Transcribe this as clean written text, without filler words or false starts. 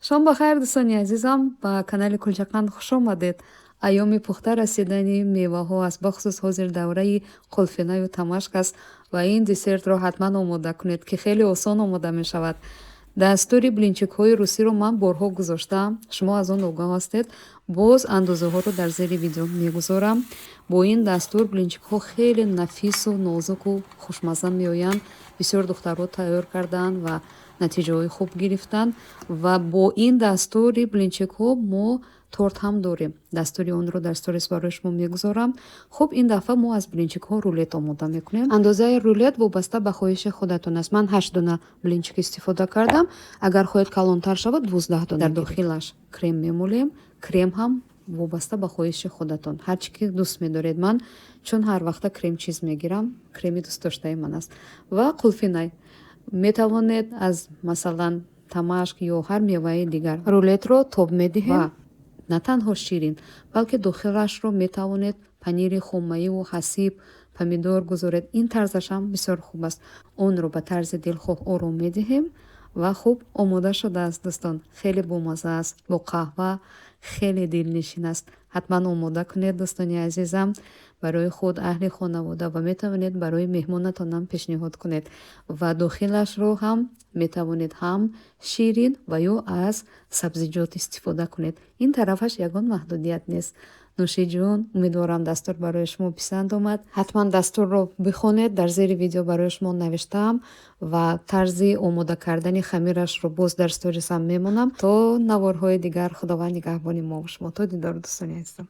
шом бахайр дӯстони азизам, ба канали Кулчақанд хуш омадед. Айёми пухта расидани меваҳо аст, бахусус ҳозир давраи қулфинаю тамашк аст ва ин десертро ҳатман омода кунед, ки хеле осон омода мешавад. Дастури блинчикҳои русиро ман борҳо гузоштаам, шумо аз он огоҳ ҳастед. Боз андозаҳоро дар зери видео мегузорам. Бо ин дастур блинчикҳо хеле нафису нозуку хушмазза меоянд. Бисёр духтарҳо тайёр кардаанд ва натиҷаҳои хуб гирифтанд. Ва бо ин дастури блинчикҳо мо торт ҳам дорем. Дастури онро дар сторис барои шумо мегузорам. Хуб, ин дафъа мо аз блинчикҳо рулет омода мекунем. Андозаи рулет вобаста ба хоҳиши худатон аст. Ман 8 дона блинчик истифода кардам. Агар хоҳед калонтар шавад 12 дона. Дар дохилаш крем мемолем. Крем ҳам вобаста ба хоҳиши худатон, ҳар чӣ ки дӯст медоред. Ман чун ҳар вақта кремчиз мегирам, креми дӯстдоштаи ман аст. Ва қулфинай метавонед аз масалан тамашк ё ҳар меваи дигар рулетро тоб медиҳем ва на танҳо ширин, балки дохилашро метавонед панири хомаиву ҳасиб, помидор гузоред. Ин тарзашам бисёр хуб аст. Онро ба тарзи дилхоҳ ором медиҳем ва хуб омода шудааст дӯстон. Хеле бомазза аст, бо қаҳва хеле дилнишин аст. ҳатман омода кунед дӯстони азизам барои худ, аҳли хонавода ва метавонед барои меҳмонатонам пешниҳод кунед. Ва дохилашро ҳам метавонед ҳам ширин ва ё аз сабзиҷот истифода кунед. Ин тарафаш ягон маҳдудият нест. нӯшиҷон, умедворам дастур барои шумо писанд омад. ҳатман дастурро бихонед, дар зери видео барои шумо навиштаам ва тарзи омода кардани хамирашро боз дар сторисам мемонам. То наворҳои дигар, худованд нигаҳбони мо ва шумо. То дидор дӯстони азизам.